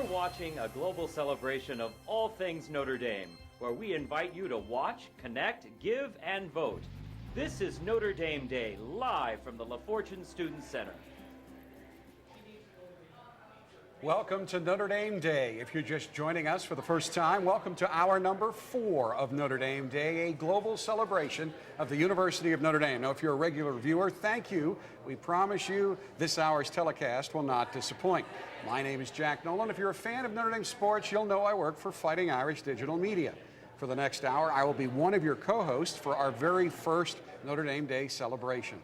watching a global celebration of all things Notre Dame, where we invite you to watch, connect, give, and vote. This is Notre Dame Day, live from the LaFortune Student Center. Welcome to Notre Dame Day. If you're just joining us for the first time, welcome to hour number 4 of Notre Dame Day, a global celebration of the University of Notre Dame. Now, if you're a regular viewer, thank you. We promise you this hour's telecast will not disappoint. My name is Jack Nolan. If you're a fan of Notre Dame sports, you'll know I work for Fighting Irish Digital Media. For the next hour, I will be one of your co-hosts for our very first Notre Dame Day celebration.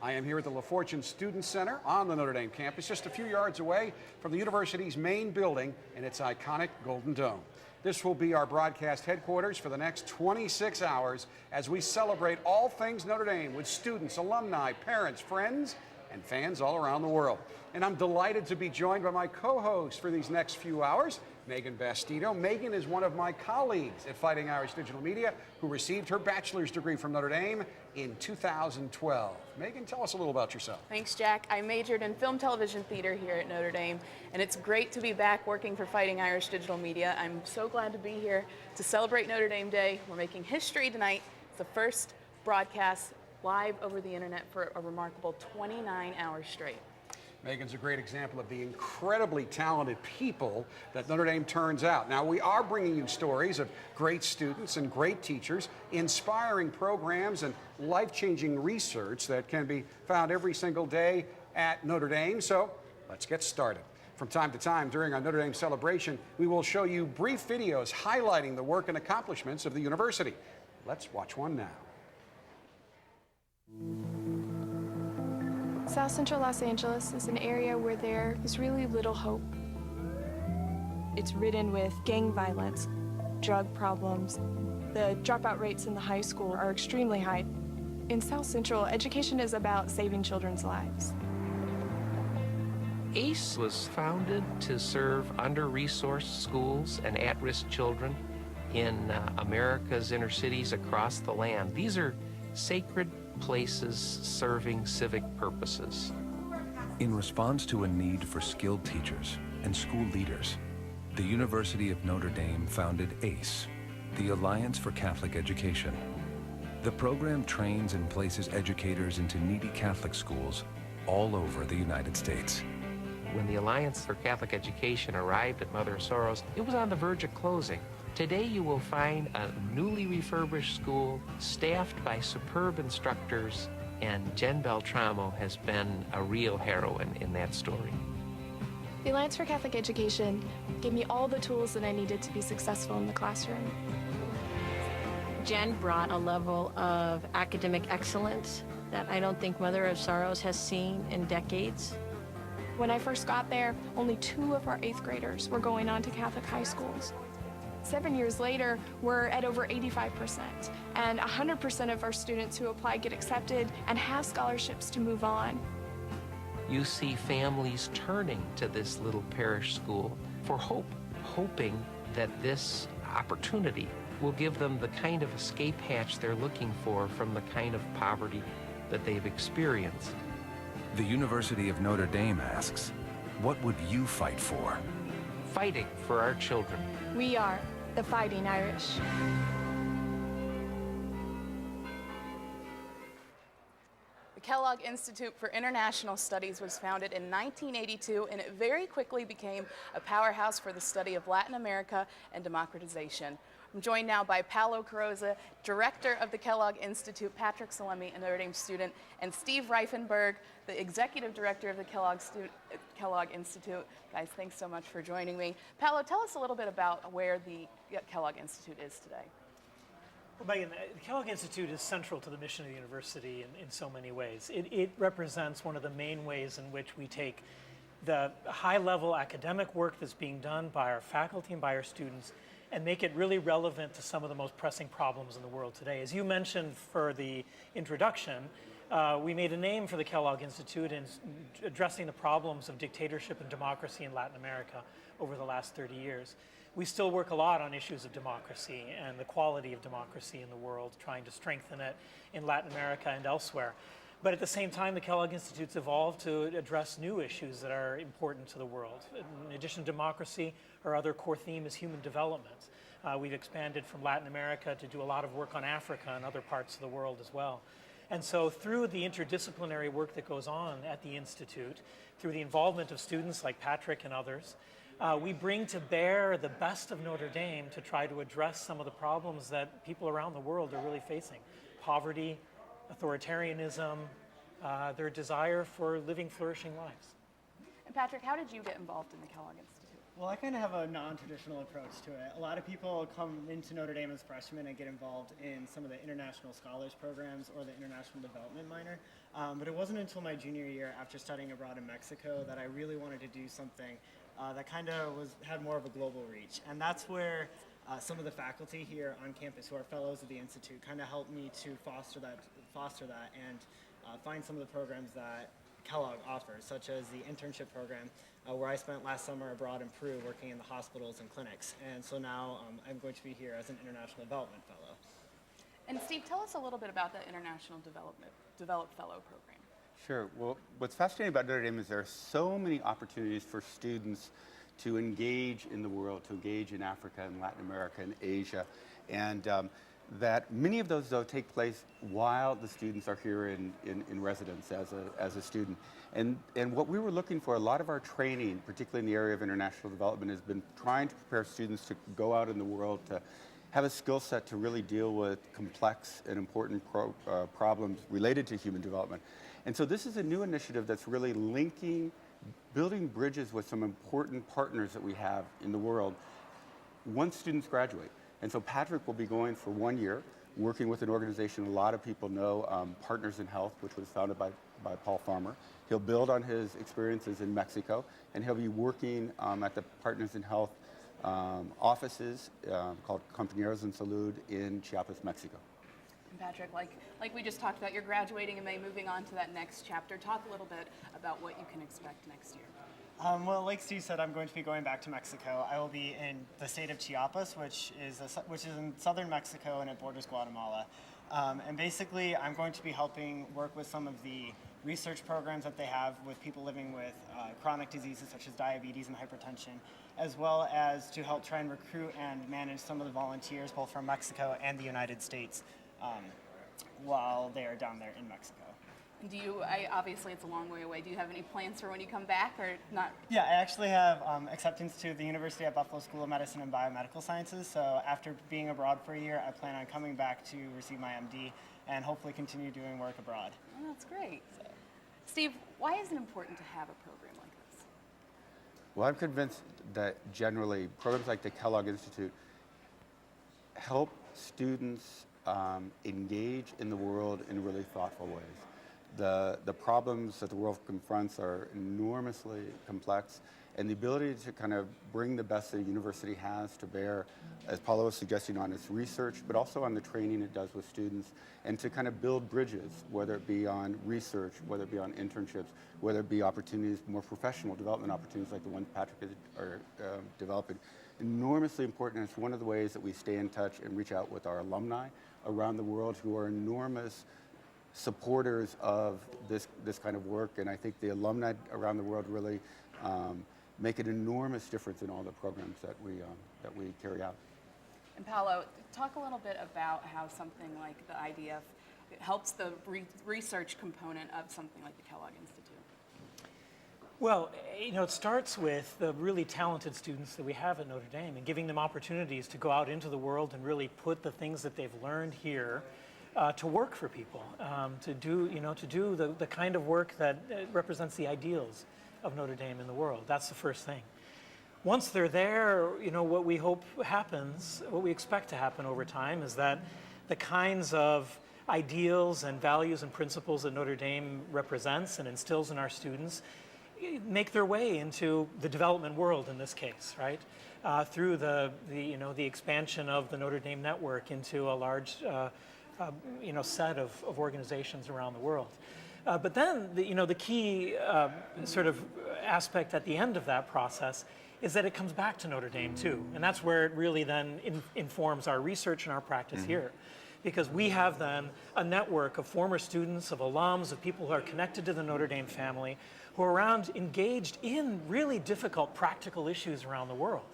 I am here at the LaFortune Student Center on the Notre Dame campus, just a few yards away from the university's main building and its iconic Golden Dome. This will be our broadcast headquarters for the next 26 hours as we celebrate all things Notre Dame with students, alumni, parents, friends, and fans all around the world. And I'm delighted to be joined by my co-host for these next few hours, Megan Bastedo. Megan is one of my colleagues at Fighting Irish Digital Media who received her bachelor's degree from Notre Dame in 2012. Megan, tell us a little about yourself. Thanks, Jack. I majored in film, television, theater here at Notre Dame, and it's great to be back working for Fighting Irish Digital Media. I'm so glad to be here to celebrate Notre Dame Day. We're making history tonight. It's the first broadcast live over the internet for a remarkable 29 hours straight. Megan's a great example of the incredibly talented people that Notre Dame turns out. Now, we are bringing you stories of great students and great teachers, inspiring programs and life-changing research that can be found every single day at Notre Dame. So let's get started. From time to time during our Notre Dame celebration, we will show you brief videos highlighting the work and accomplishments of the university. Let's watch one now. South Central Los Angeles is an area where there is really little hope. It's ridden with gang violence, drug problems. The dropout rates in the high school are extremely high. In South Central, education is about saving children's lives. ACE was founded to serve under-resourced schools and at-risk children in America's inner cities across the land. These are sacred places serving civic purposes. In response to a need for skilled teachers and school leaders, the University of Notre Dame founded ACE, the Alliance for Catholic Education. The program trains and places educators into needy Catholic schools all over the United States. When the Alliance for Catholic Education arrived at Mother of Sorrows, it was on the verge of closing. Today you will find a newly refurbished school staffed by superb instructors, and Jen Beltramo has been a real heroine in that story. The Alliance for Catholic Education gave me all the tools that I needed to be successful in the classroom. Jen brought a level of academic excellence that I don't think Mother of Sorrows has seen in decades. When I first got there, only 2 of our 8th graders were going on to Catholic high schools. 7 years later, we're at over 85%, and 100% of our students who apply get accepted and have scholarships to move on. You see families turning to this little parish school for hope, hoping that this opportunity will give them the kind of escape hatch they're looking for from the kind of poverty that they've experienced. The University of Notre Dame asks, what would you fight for? Fighting for our children. We are the Fighting Irish. The Kellogg Institute for International Studies was founded in 1982, and it very quickly became a powerhouse for the study of Latin America and democratization. I'm joined now by Paolo Carrozza, director of the Kellogg Institute, Patrick Salemi, a Notre Dame student, and Steve Reifenberg, the executive director of the Kellogg Institute. Guys, thanks so much for joining me. Paolo, tell us a little bit about where the Kellogg Institute is today. Well, Megan, the Kellogg Institute is central to the mission of the university in so many ways. It represents one of the main ways in which we take the high-level academic work that's being done by our faculty and by our students and make it really relevant to some of the most pressing problems in the world today. As you mentioned for the introduction, we made a name for the Kellogg Institute in addressing the problems of dictatorship and democracy in Latin America over the last 30 years. We still work a lot on issues of democracy and the quality of democracy in the world, trying to strengthen it in Latin America and elsewhere. But at the same time, the Kellogg Institute's evolved to address new issues that are important to the world. In addition to democracy, our other core theme is human development. We've expanded from Latin America to do a lot of work on Africa and other parts of the world as well. And so through the interdisciplinary work that goes on at the Institute, through the involvement of students like Patrick and others, we bring to bear the best of Notre Dame to try to address some of the problems that people around the world are really facing. Poverty, authoritarianism, their desire for living flourishing lives. And Patrick, how did you get involved in the Kellogg Institute? Well, I kind of have a non-traditional approach to it. A lot of people come into Notre Dame as freshmen and get involved in some of the international scholars programs or the international development minor. But it wasn't until my junior year, after studying abroad in Mexico, that I really wanted to do something that kind of had more of a global reach. And that's where some of the faculty here on campus, who are fellows of the Institute, kind of helped me to foster that and find some of the programs that Kellogg offers, such as the internship program, where I spent last summer abroad in Peru working in the hospitals and clinics. And so now I'm going to be here as an International Development Fellow. And Steve, tell us a little bit about the International Develop Fellow program. Sure. Well, what's fascinating about Notre Dame is there are so many opportunities for students to engage in the world, to engage in Africa and Latin America and Asia. And that many of those, though, take place while the students are here in residence as a student. And what we were looking for, a lot of our training, particularly in the area of international development, has been trying to prepare students to go out in the world to have a skill set to really deal with complex and important problems related to human development. And so this is a new initiative that's really building bridges with some important partners that we have in the world once students graduate. And so Patrick will be going for 1 year, working with an organization a lot of people know, Partners in Health, which was founded by Paul Farmer. He'll build on his experiences in Mexico, and he'll be working at the Partners in Health offices called Compañeros en Salud in Chiapas, Mexico. And Patrick, like we just talked about, you're graduating in May, moving on to that next chapter. Talk a little bit about what you can expect next year. Well, like Steve said, I'm going to be going back to Mexico. I will be in the state of Chiapas, which is in southern Mexico, and it borders Guatemala. And basically, I'm going to be helping work with some of the research programs that they have with people living with chronic diseases such as diabetes and hypertension, as well as to help try and recruit and manage some of the volunteers both from Mexico and the United States while they are down there in Mexico. Obviously it's a long way away. Do you have any plans for when you come back or not? Yeah, I actually have acceptance to the University at Buffalo School of Medicine and Biomedical Sciences. So after being abroad for a year, I plan on coming back to receive my MD and hopefully continue doing work abroad. Oh, that's great. Steve, why is it important to have a program like this? Well, I'm convinced that generally programs like the Kellogg Institute help students engage in the world in really thoughtful ways. The problems that the world confronts are enormously complex, and the ability to kind of bring the best that a university has to bear, as Paula was suggesting, on its research, but also on the training it does with students, and to kind of build bridges, whether it be on research, whether it be on internships, whether it be opportunities, more professional development opportunities like the ones Patrick is developing. Enormously important, and it's one of the ways that we stay in touch and reach out with our alumni around the world who are enormous supporters of this kind of work, and I think the alumni around the world really make an enormous difference in all the programs that we carry out. And Paolo, talk a little bit about how something like the IDF helps the research component of something like the Kellogg Institute. Well, it starts with the really talented students that we have at Notre Dame and giving them opportunities to go out into the world and really put the things that they've learned here to work for people, to do the kind of work that represents the ideals of Notre Dame in the world. That's the first thing. Once they're there, what we hope happens, what we expect to happen over time is that the kinds of ideals and values and principles that Notre Dame represents and instills in our students make their way into the development world in this case, right? Through the expansion of the Notre Dame network into a large set of organizations around the world. But then, the key sort of aspect at the end of that process is that it comes back to Notre Dame too. And that's where it really then informs our research and our practice here. because we have then a network of former students, of alums, of people who are connected to the Notre Dame family, who are around engaged in really difficult practical issues around the world.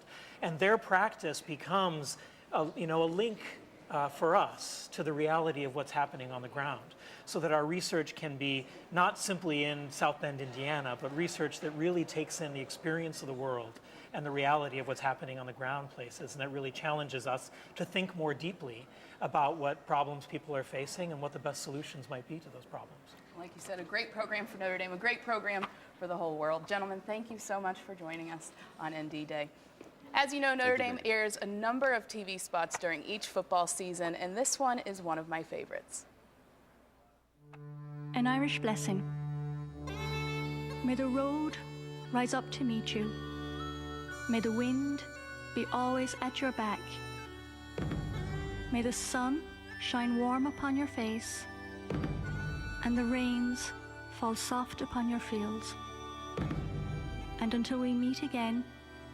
And their practice becomes a link for us to the reality of what's happening on the ground, so that our research can be not simply in South Bend, Indiana, but research that really takes in the experience of the world and the reality of what's happening on the ground places, and that really challenges us to think more deeply about what problems people are facing and what the best solutions might be to those problems. Like you said, a great program for Notre Dame, a great program for the whole world. Gentlemen, thank you so much for joining us on ND Day. As you know, Notre Dame airs a number of TV spots during each football season, and this one is one of my favorites. An Irish blessing. May the road rise up to meet you. May the wind be always at your back. May the sun shine warm upon your face, and the rains fall soft upon your fields. And until we meet again,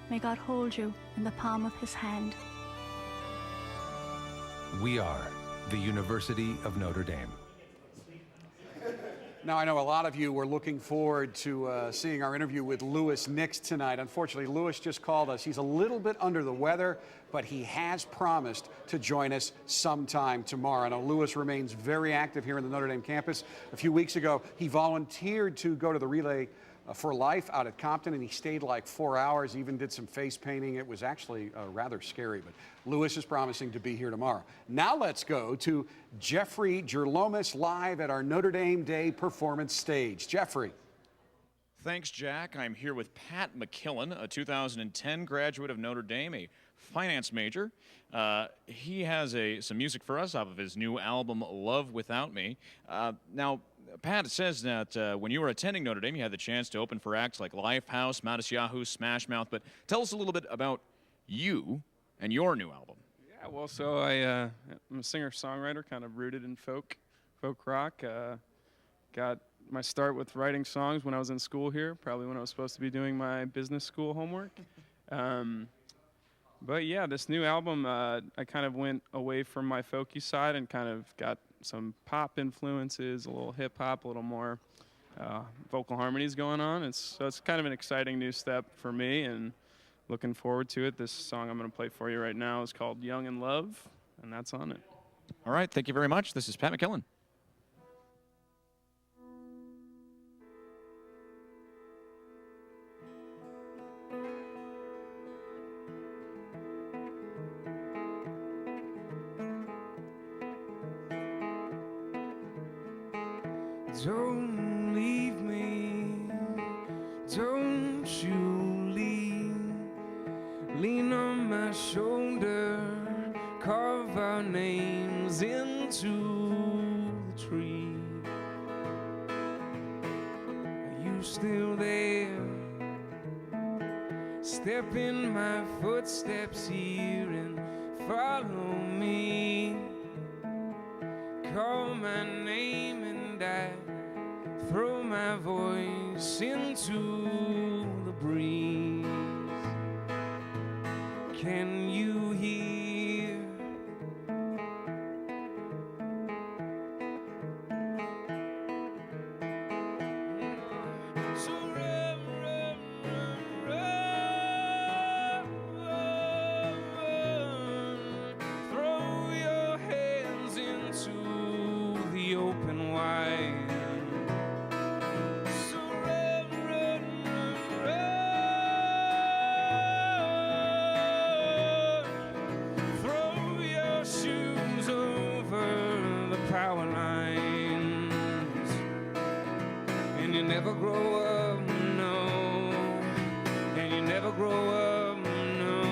may God hold you in the palm of his hand. We are the University of Notre Dame. Now, I know a lot of you were looking forward to seeing our interview with Louis Nix tonight. Unfortunately, Louis just called us. He's a little bit under the weather, but he has promised to join us sometime tomorrow. I know Louis remains very active here in the Notre Dame campus. A few weeks ago, he volunteered to go to the Relay for Life out at Compton, and he stayed like 4 hours, even did some face painting. It was actually rather scary, but Louis is promising to be here tomorrow. Now let's go to Jeffrey Gerlomis live at our Notre Dame Day performance stage. Jeffrey. Thanks, Jack. I'm here with Pat McKillen, a 2010 graduate of Notre Dame, a finance major. He has some music for us off of his new album, Love Without Me. Now, Pat says that when you were attending Notre Dame, you had the chance to open for acts like Lifehouse, Modest Yahoo, Smash Mouth, but tell us a little bit about you and your new album. Yeah, well, so I'm a singer-songwriter, kind of rooted in folk rock. Got my start with writing songs when I was in school here, probably when I was supposed to be doing my business school homework. But yeah, this new album, I kind of went away from my folky side and kind of got some pop influences, a little hip hop, a little more vocal harmonies going on. So it's kind of an exciting new step for me, and looking forward to it. This song I'm going to play for you right now is called Young in Love, and that's on it. All right, thank you very much. This is Pat McKillen. Don't leave me, don't you lean on my shoulder, carve our names into the tree. Are you still there? Step in my footsteps here and follow me. Call my name and I throw my voice into the breeze. Can you hear? So run, run, run, run, run. Throw your hands into the open wide. Never grow up, no, and you never grow up, no.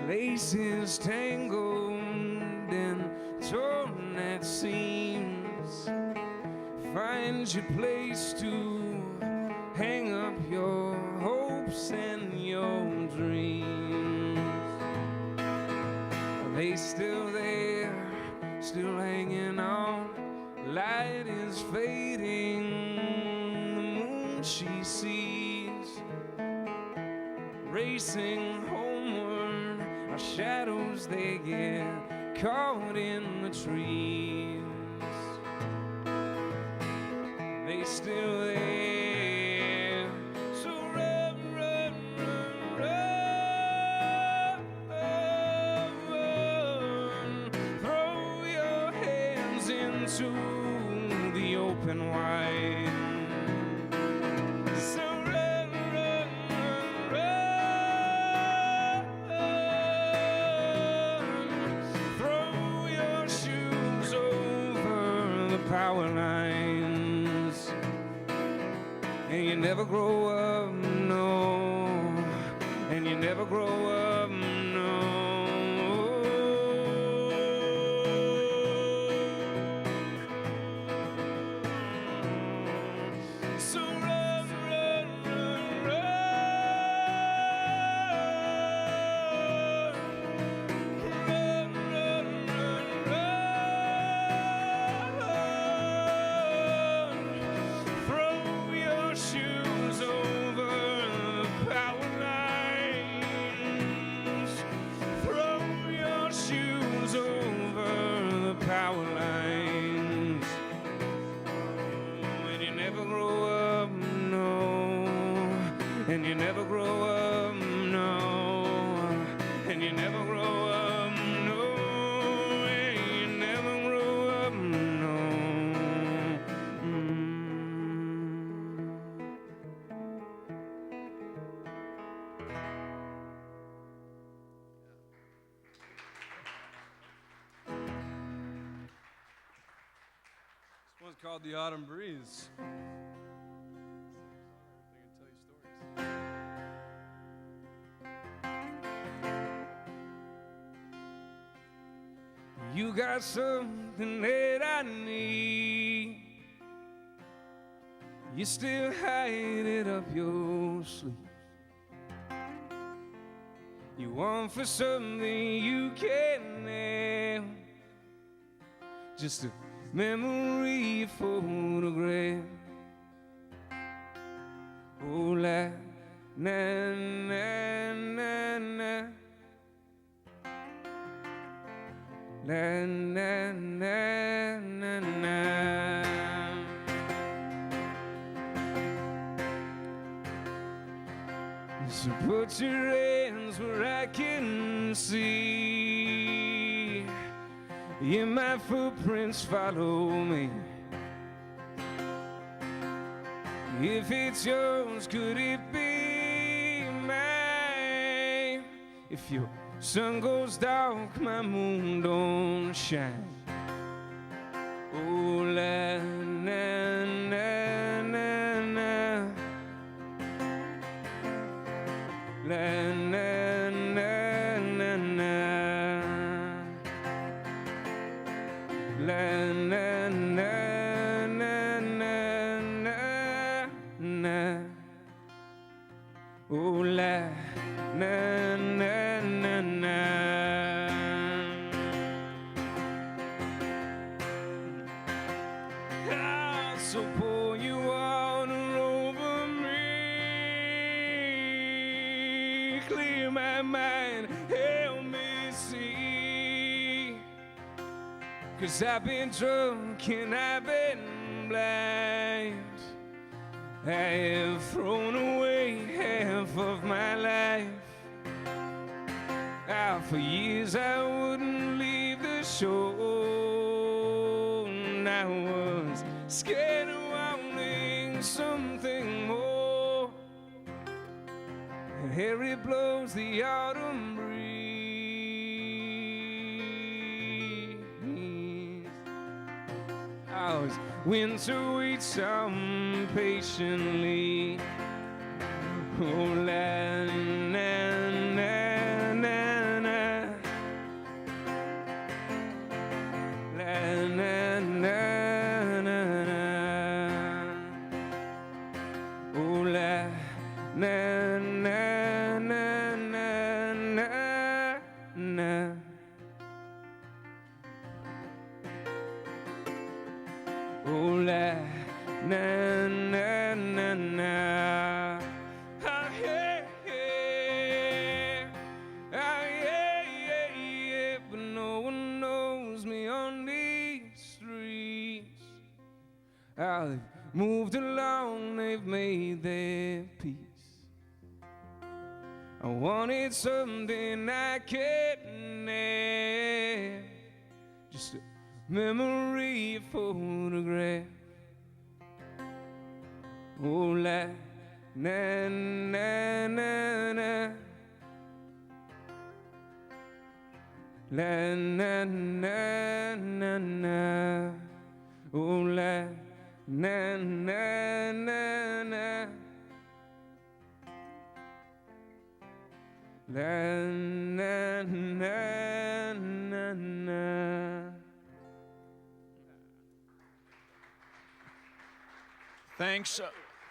Laces tangled and torn at seams. Find your place to hang up your hopes and your dreams. Are they still there? Still hanging on, light is fading, the moon she sees, racing homeward. shadows they get caught in the trees. They still there. So run, run, run, run. Throw your hands into the open wide. So run, run, run, run. Throw your shoes over the power lines. And you never grow up, no. And you never grow up, no. So run, run, run, run. Run, run, run, run. Throw your shoes over the power lines. Throw your shoes over the power lines. And you never grow up, no. And you never grow up, no. And you never grow up, no. And you never grow up, no. This one's called The Autumn Breeze. You got something that I need. You still hide it up your sleeve. You want for something you can't have. Just a memory photograph. Oh, la, na, na, na, na. Na, na, na, na, na. So put your hands where I can see. In my footprints follow me. If it's yours, could it be mine? If your sun goes dark, my moon don't shine. Oh, la, na, na, na, na. La, na, na, na, na. La, na, na, na, na, na, na. Oh, la, na, na, na, na. Ah, so pour you water over me, clear my mind, help me see. 'Cause I've been drunk and I've been blind. I have thrown away half of my life. For years I wouldn't leave the shore. And I was scared of wanting something more. And here it blows the autumn breeze. As winter waits on patiently. Oh, la, na, na, na, na. La, na, na, na, na. Oh, la, na, na, na, na, na, na. Oh, la, na, na, na, na. Ah, yeah, yeah. Ah, yeah, how they've moved along, they've made their peace. I wanted something I couldn't have, just a memory, a photograph. Oh, la, na, na, na, na. La, na, na, na, na. Oh, la, na, na, na, na. La, na, na, na, na.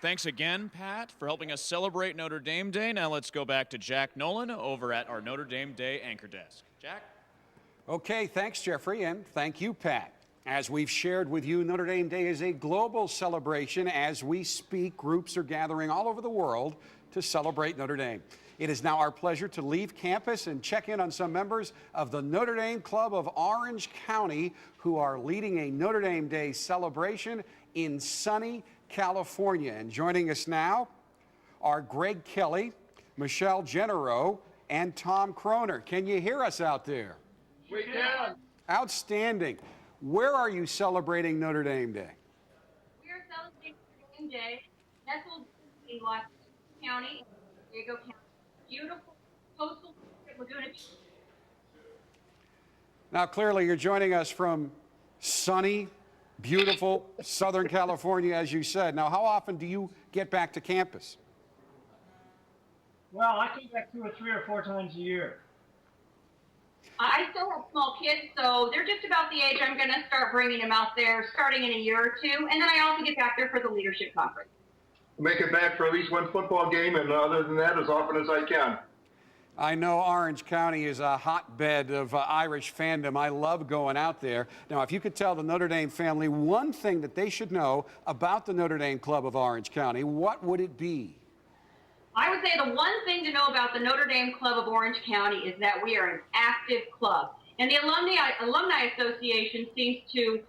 Thanks again, Pat, for helping us celebrate Notre Dame Day. Now let's go back to Jack Nolan over at our Notre Dame Day anchor desk. Jack? Okay, thanks, Jeffrey, and thank you, Pat. As we've shared with you, Notre Dame Day is a global celebration. As we speak, groups are gathering all over the world to celebrate Notre Dame. It is now our pleasure to leave campus and check in on some members of the Notre Dame Club of Orange County who are leading a Notre Dame Day celebration in sunny California. And joining us now are Greg Kelly, Michelle Genero, and Tom Croner. Can you hear us out there? We can. Outstanding. Where are you celebrating Notre Dame Day? We are celebrating Notre Dame Day nestled in Los Angeles County, Diego County. Beautiful coastal Laguna Beach. Now, clearly, you're joining us from sunny, beautiful Southern California, as you said. Now, how often do you get back to campus? Well, I come back 2 or 3 or 4 times a year. I still have small kids, so they're just about the age I'm going to start bringing them out there starting in a year or two. And then I also get back there for the leadership conference. Make it back for at least one football game, and other than that, as often as I can. I know Orange County is a hotbed of Irish fandom. I love going out there. Now, if you could tell the Notre Dame family one thing that they should know about the Notre Dame Club of Orange County, what would it be? I would say the one thing to know about the Notre Dame Club of Orange County is that we are an active club. And the Alumni Association seems to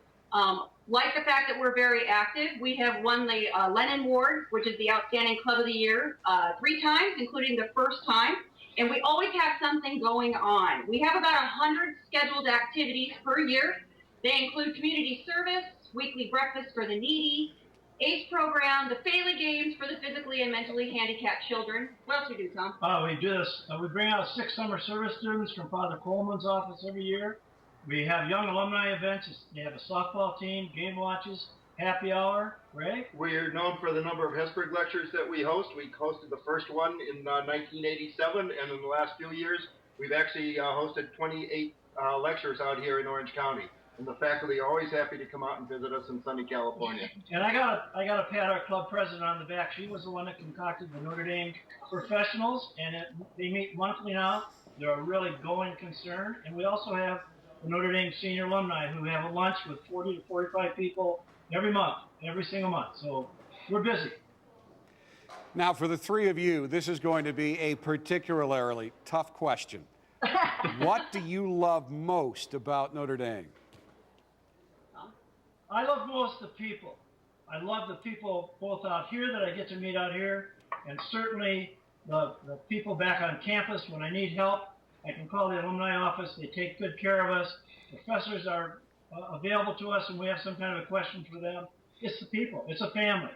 like the fact that we're very active. We have won the Lennon Award, which is the Outstanding Club of the Year, 3 times, including the first time. And we always have something going on. We have about 100 scheduled activities per year. They include community service, weekly breakfast for the needy, ACE program, the Faley Games for the physically and mentally handicapped children. What else do we do, Tom? We do this. We bring out 6 summer service students from Father Coleman's office every year. We have young alumni events. They have a softball team, game watches, happy hour. Ray? We're known for the number of Hesburgh lectures that we host. We hosted the first one in 1987, and in the last few years, we've actually hosted 28 lectures out here in Orange County. And the faculty are always happy to come out and visit us in sunny California. And I got to pat our club president on the back. She was the one that concocted the Notre Dame professionals, and they meet monthly now. They're a really going concern. And we also have the Notre Dame senior alumni who have a lunch with 40 to 45 people every month, every single month. So we're busy. Now, for the 3 of you, this is going to be a particularly tough question. What do you love most about Notre Dame? I love most the people. I love the people both out here that I get to meet out here, and certainly the people back on campus when I need help. I can call the alumni office. They take good care of us. Professors are available to us, and we have some kind of a question for them. It's the people. It's a family.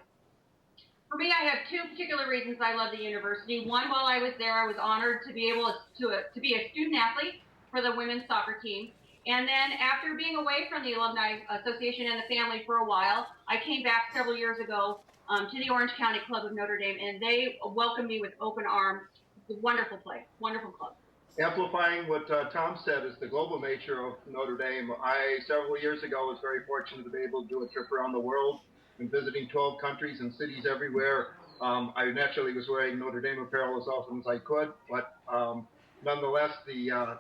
For me, I have 2 particular reasons I love the university. One, while I was there, I was honored to be able to be a student athlete for the women's soccer team. And then after being away from the Alumni Association and the family for a while, I came back several years ago to the Orange County Club of Notre Dame, and they welcomed me with open arms. It's a wonderful place, wonderful club. Amplifying what Tom said is the global nature of Notre Dame. I, several years ago, was very fortunate to be able to do a trip around the world and visiting 12 countries and cities everywhere. I naturally was wearing Notre Dame apparel as often as I could, but nonetheless,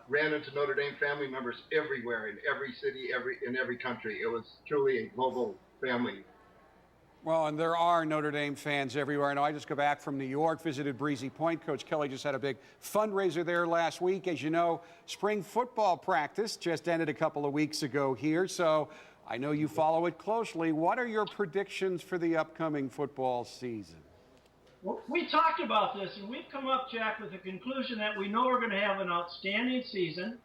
ran into Notre Dame family members everywhere, in every city, in every country. It was truly a global family. Well, and there are Notre Dame fans everywhere. I know I just got back from New York, visited Breezy Point. Coach Kelly just had a big fundraiser there last week. As you know, spring football practice just ended a couple of weeks ago here. So I know you follow it closely. What are your predictions for the upcoming football season? Well, we talked about this, and we've come up, Jack, with the conclusion that we know we're going to have an outstanding season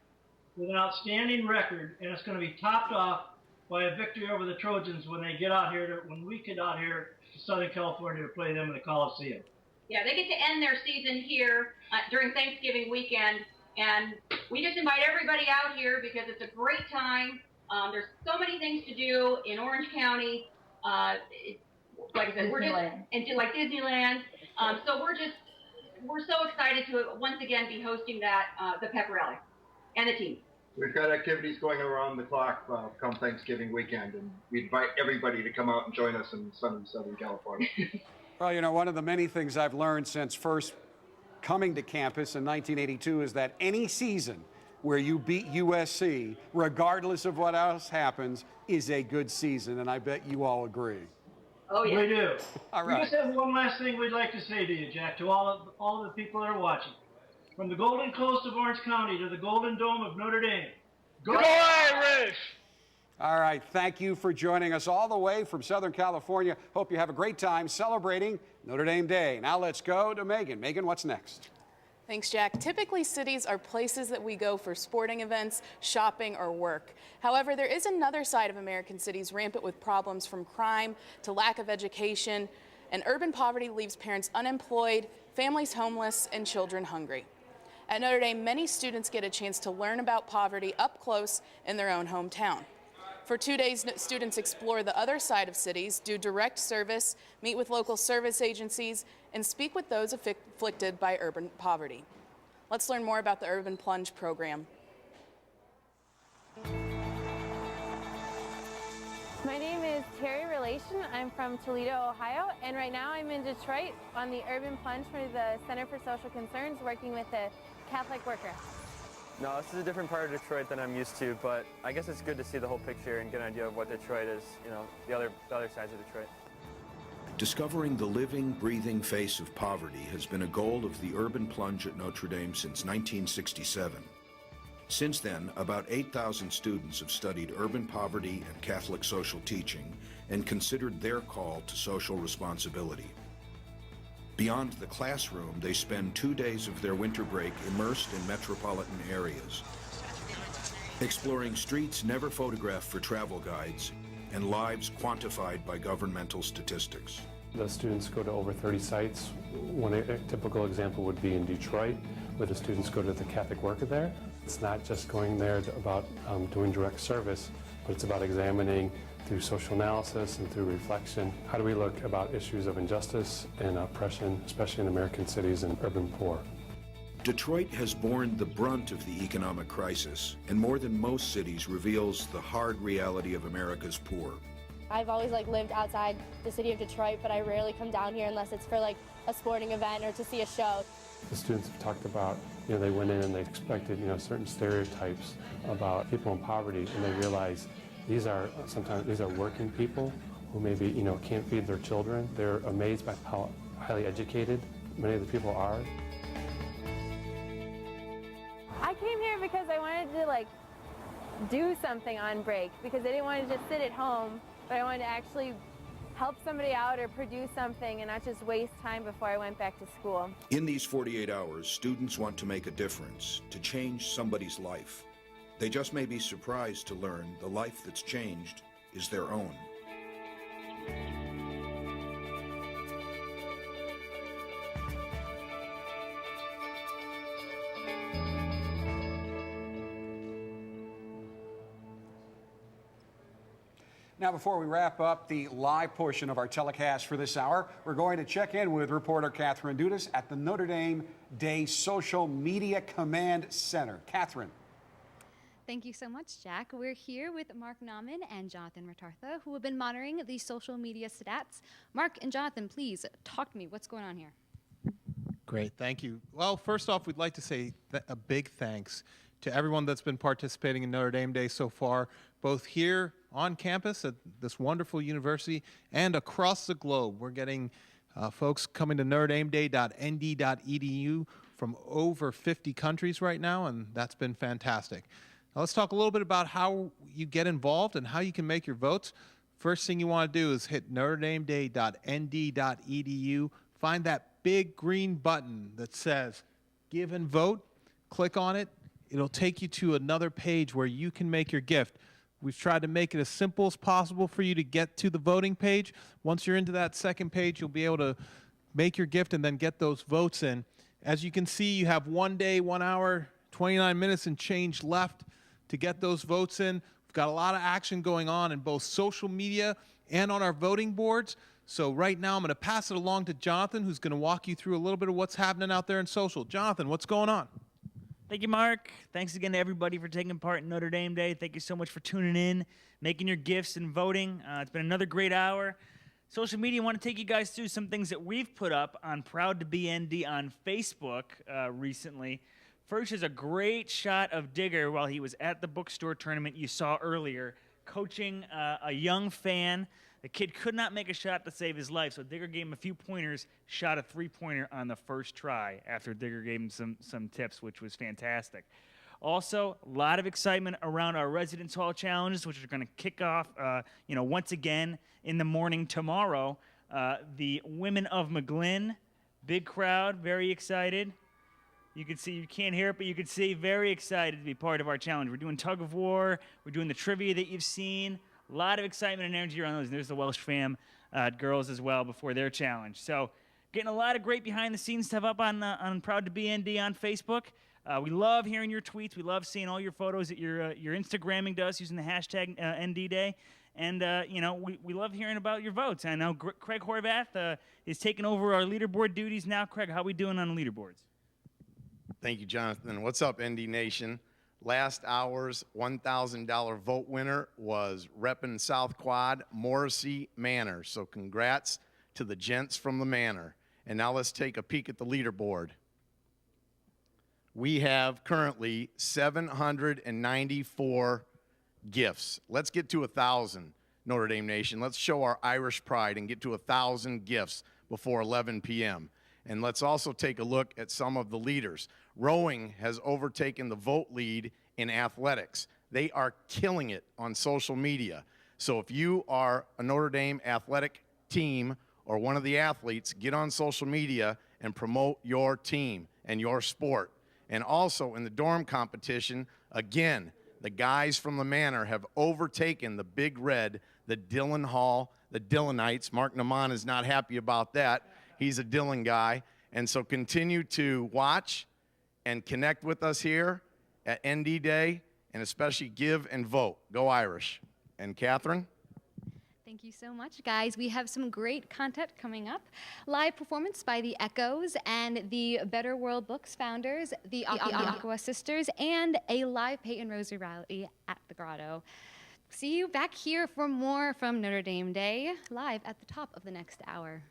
with an outstanding record, and it's going to be topped off by a victory over the Trojans when we get out here to Southern California to play them in the Coliseum. Yeah, they get to end their season here during Thanksgiving weekend, and we just invite everybody out here because it's a great time. There's so many things to do in Orange County. Like I said, we're just like Disneyland. So we're so excited to once again be hosting the pep rally and the team. We've got activities going around the clock come Thanksgiving weekend, and we invite everybody to come out and join us in sunny Southern California. Well, you know, one of the many things I've learned since first coming to campus in 1982 is that any season where you beat USC, regardless of what else happens, is a good season, and I bet you all agree. Oh, yeah. We do. All right. We just have one last thing we'd like to say to you, Jack, to all of the people that are watching. From the Golden Coast of Orange County to the Golden Dome of Notre Dame. Go Irish! All right, thank you for joining us all the way from Southern California. Hope you have a great time celebrating Notre Dame Day. Now let's go to Megan. Megan, what's next? Thanks, Jack. Typically, cities are places that we go for sporting events, shopping, or work. However, there is another side of American cities rampant with problems from crime to lack of education, and urban poverty leaves parents unemployed, families homeless, and children hungry. At Notre Dame, many students get a chance to learn about poverty up close in their own hometown. For 2 days, students explore the other side of cities, do direct service, meet with local service agencies, and speak with those afflicted by urban poverty. Let's learn more about the Urban Plunge program. My name is Terry Relation. I'm from Toledo, Ohio, and right now I'm in Detroit on the Urban Plunge for the Center for Social Concerns, working with a Catholic worker. No, this is a different part of Detroit than I'm used to, but I guess it's good to see the whole picture and get an idea of what Detroit is, you know, the other sides of Detroit. Discovering the living, breathing face of poverty has been a goal of the Urban Plunge at Notre Dame since 1967. Since then, about 8,000 students have studied urban poverty and Catholic social teaching and considered their call to social responsibility. Beyond the classroom, they spend 2 days of their winter break immersed in metropolitan areas, exploring streets never photographed for travel guides and lives quantified by governmental statistics. The students go to over 30 sites. A typical example would be in Detroit, where the students go to the Catholic worker there. It's not just going there about doing direct service, but it's about examining through social analysis and through reflection, how do we look about issues of injustice and oppression, especially in American cities and urban poor. Detroit has borne the brunt of the economic crisis, and more than most cities reveals the hard reality of America's poor. I've always lived outside the city of Detroit, but I rarely come down here unless it's for a sporting event or to see a show. The students have talked about, they went in and they expected, certain stereotypes about people in poverty, and they realized these are working people who maybe, can't feed their children. They're amazed by how highly educated many of the people are. I came here because I wanted to do something on break, because I didn't want to just sit at home, but I wanted to actually help somebody out or produce something and not just waste time before I went back to school. In these 48 hours, students want to make a difference, to change somebody's life. They just may be surprised to learn the life that's changed is their own. Now, before we wrap up the live portion of our telecast for this hour, we're going to check in with reporter Catherine Dudas at the Notre Dame Day Social Media Command Center. Catherine. Thank you so much, Jack. We're here with Mark Nauman and Jonathan Ratartha, who have been monitoring the social media stats. Mark and Jonathan, please talk to me. What's going on here? Great, thank you. Well, first off, we'd like to say a big thanks to everyone that's been participating in Notre Dame Day so far, both here on campus at this wonderful university and across the globe. We're getting folks coming to NotreDameDay.nd.edu from over 50 countries right now, and that's been fantastic. Now let's talk a little bit about how you get involved and how you can make your votes. First thing you want to do is hit NotreDameDay.nd.edu. Find that big green button that says Give and Vote. Click on it. It'll take you to another page where you can make your gift. We've tried to make it as simple as possible for you to get to the voting page. Once you're into that second page, you'll be able to make your gift and then get those votes in. As you can see, you have 1 day, 1 hour, 29 minutes and change left to get those votes in. We've got a lot of action going on in both social media and on our voting boards. So right now I'm going to pass it along to Jonathan, who's going to walk you through a little bit of what's happening out there in social. Jonathan, what's going on? Thank you, Mark. Thanks again to everybody for taking part in Notre Dame Day. Thank you so much for tuning in, making your gifts, and voting. It's been another great hour. Social media, I want to take you guys through some things that we've put up on Proud to Be ND on Facebook recently. First is a great shot of Digger while he was at the bookstore tournament you saw earlier, coaching a young fan. The kid could not make a shot to save his life, so Digger gave him a few pointers, shot a three-pointer on the first try after Digger gave him some tips, which was fantastic. Also, a lot of excitement around our Residence Hall challenges, which are going to kick off, once again in the morning tomorrow. The Women of McQuillen, big crowd, very excited. You can see, you can't hear it, but you can see very excited to be part of our challenge. We're doing tug of war. We're doing the trivia that you've seen. A lot of excitement and energy around those. And there's the Welsh fam girls as well before their challenge. So getting a lot of great behind-the-scenes stuff up on Proud to Be ND on Facebook. We love hearing your tweets. We love seeing all your photos that you're Instagramming to us using the hashtag ND Day. And, we love hearing about your votes. I know Craig Horvath is taking over our leaderboard duties now. Craig, how are we doing on the leaderboards? Thank you, Jonathan. What's up, ND Nation? Last hour's $1,000 vote winner was Reppin' South Quad, Morrissey Manor. So congrats to the gents from the Manor. And now let's take a peek at the leaderboard. We have currently 794 gifts. Let's get to 1,000, Notre Dame Nation. Let's show our Irish pride and get to 1,000 gifts before 11 p.m. And let's also take a look at some of the leaders. Rowing has overtaken the vote lead in athletics. They are killing it on social media. So if you are a Notre Dame athletic team or one of the athletes, get on social media and promote your team and your sport. And also in the dorm competition, again, the guys from the Manor have overtaken the Big Red, the Dillon Hall, the Dillonites. Mark Naman is not happy about that. He's a Dillon guy. And so continue to watch and connect with us here at ND Day, and especially give and vote. Go Irish. And Catherine? Thank you so much, guys. We have some great content coming up. Live performance by the Echoes and the Better World Books founders, the Aqua Sisters, and a live Peyton Rosary rally at the Grotto. See you back here for more from Notre Dame Day, live at the top of the next hour.